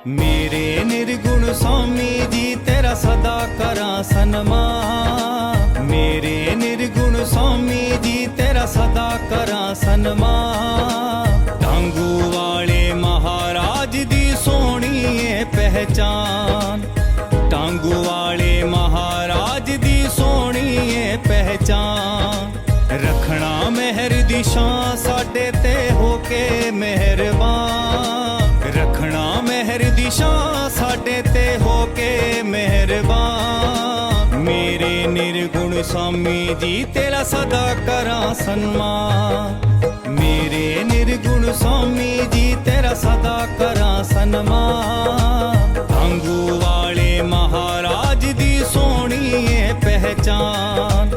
मेरे निर्गुण स्वामी जी तेरा सदा करा सन्मान। मेरे निर्गुण स्वामी जी तेरा सदा करा सन्मान। टांगू वाले महाराज दी सोनी है पहचान। टांगू वाले महाराज दी सोनी है पहचान। रखना मेहर दी शान साडे ते होके मेहरबान। रखना मेहर दी शान साडे ते होके मेहरबान। मेरे निर्गुण स्वामी जी तेरा सदा करा सन्मान। मेरे निर्गुण स्वामी जी तेरा सदा करा सन्मान। टांगू वाले महाराज दी सोनी है पहचान।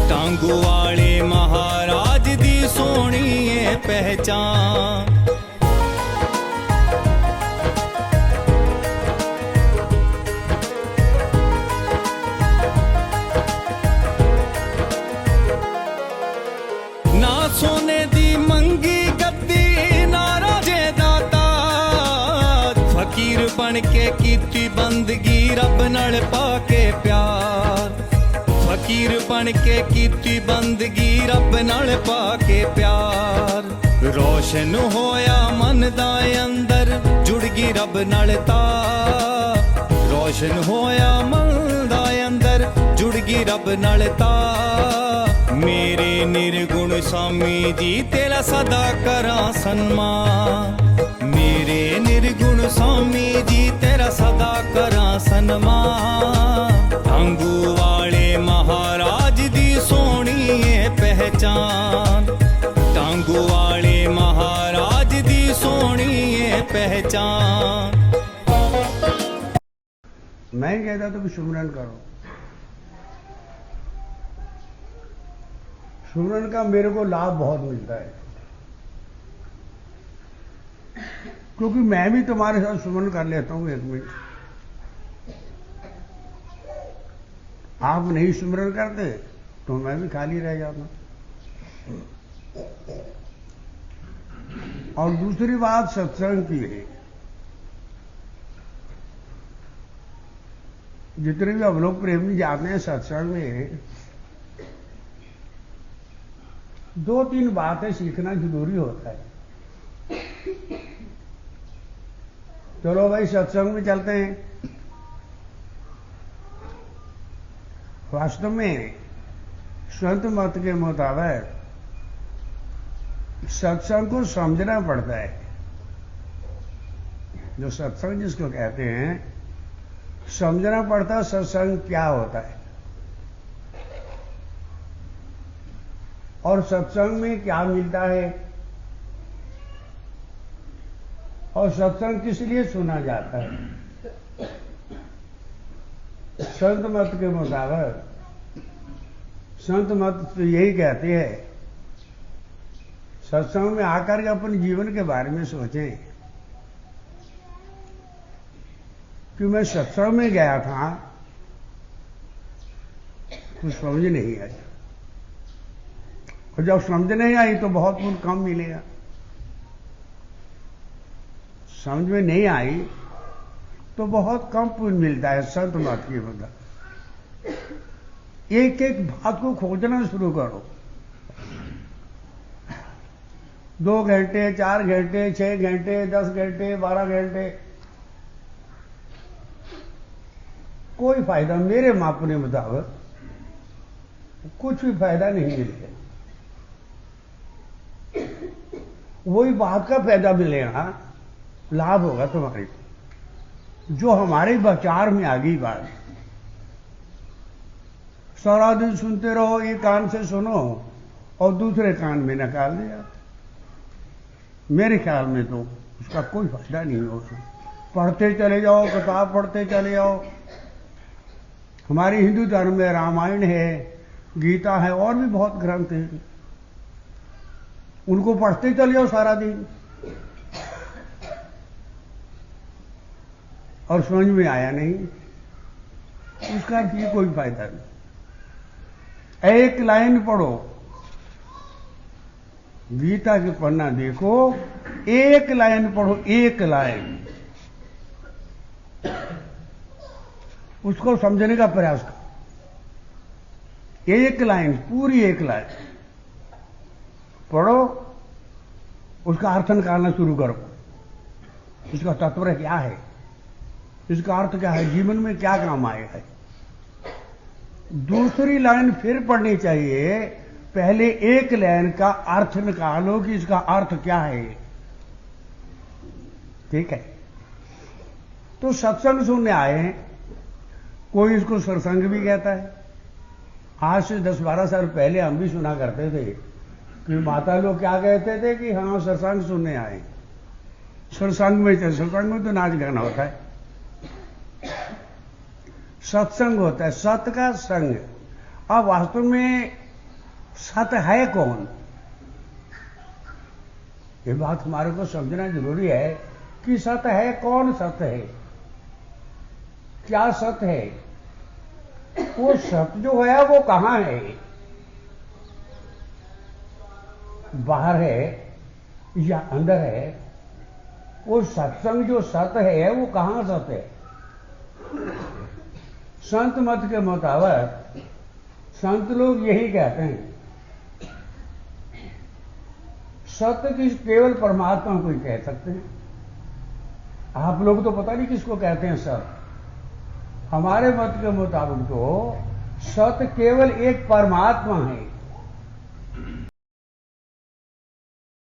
टांगू वाले महाराज दी सोनी है पहचान। ना सोने दी मंगी गद्दी ना राजे दाता। फकीर बन के कीती बंदगी रब नाल पाके प्यार। फकीर बन के कीती बंदगी रब नाल पाके प्यार। रोशन होया मन दा अंदर जुड़ गई रब नाल तार। रोशन होया मन दा अंदर जुड़ गई रब नाल तार। मेरे निर्गुण स्वामी जी तेरा सदा करा सन्मान। मेरे निर्गुण स्वामी जी तेरा सदा करा सन्मान। टांगू वाले महाराज दी सोनी है पहचान। टांगू वाले महाराज दी सोनी है पहचान। मैं कहता तो कि सुमरन करो। सुमरन का मेरे को लाभ बहुत मिलता है, क्योंकि मैं भी तुम्हारे साथ सुमरन कर लेता हूं 1 मिनट। आप नहीं सुमरन करते तो मैं भी खाली रह जाता। और दूसरी बात सत्संग की है। जितने भी हम लोग प्रेमी जाते हैं सत्संग में, 2-3 बातें सीखना जरूरी होता है। चलो भाई सत्संग में चलते हैं। वास्तव में संत मत के मुताबिक सत्संग को समझना पड़ता है। जो सत्संग जिसको कहते हैं, समझना पड़ता है सत्संग क्या होता है और सत्संग में क्या मिलता है और सत्संग किस लिए सुना जाता है। संत मत के मुताबिक संत मत तो यही कहते हैं, सत्संग में आकर के अपने जीवन के बारे में सोचें कि मैं सत्संग में गया था तो समझ नहीं आई, और जब समझ नहीं आई तो बहुत पुण्य कम मिलेगा। समझ में नहीं आई तो बहुत कम पुण्य मिलता है। संत मत की मतलब एक एक बात को खोजना शुरू करो। 2 घंटे, 4 घंटे, 6 घंटे, 10 घंटे, 12 घंटे, कोई फायदा मेरे मापने मुताबिक कुछ भी फायदा नहीं मिलेगा। वही बात का फायदा मिलेगा, लाभ होगा तुम्हारे, जो हमारे विचार में आ गई बात। सारा दिन सुनते रहो, एक कान से सुनो और दूसरे कान में निकाल दिया। मेरे ख्याल में तो उसका कोई फायदा नहीं होगा। पढ़ते चले जाओ, किताब पढ़ते चले जाओ। हमारे हिंदू धर्म में रामायण है, गीता है, और भी बहुत ग्रंथ हैं, उनको पढ़ते चले जाओ सारा दिन, और समझ में आया नहीं, उसका भी कोई फायदा नहीं। एक लाइन पढ़ो, गीता के पन्ना देखो, एक लाइन पढ़ो, एक लाइन, उसको समझने का प्रयास करो। एक लाइन, पूरी एक लाइन पढ़ो, उसका अर्थ निकालना शुरू करो। इसका तात्पर्य क्या है, इसका अर्थ क्या है, जीवन में क्या काम आएगा। दूसरी लाइन फिर पढ़नी चाहिए, पहले एक लाइन का अर्थ निकालो कि इसका अर्थ क्या है। ठीक है, तो सत्संग सुनने आए हैं, कोई इसको सत्संग भी कहता है। आज से 10-12 साल पहले हम भी सुना करते थे कि माता लोग क्या कहते थे कि हाँ सत्संग सुनने आए। सत्संग में तो नाच गाना होता है, सत्संग होता है, सत का संग। अब वास्तव में सत है कौन, ये बात हमारे को समझना जरूरी है कि सत है कौन, सत है क्या, सत है वो सत जो है वो कहां है, बाहर है या अंदर है। वो सत्संग जो सत है वो कहां सत है। संत मत के मुताबिक संत लोग यही कहते हैं, सत्य की केवल परमात्मा को ही कह सकते हैं। आप लोग तो पता नहीं किसको कहते हैं सत्य। हमारे मत के मुताबिक तो सत्य केवल एक परमात्मा है।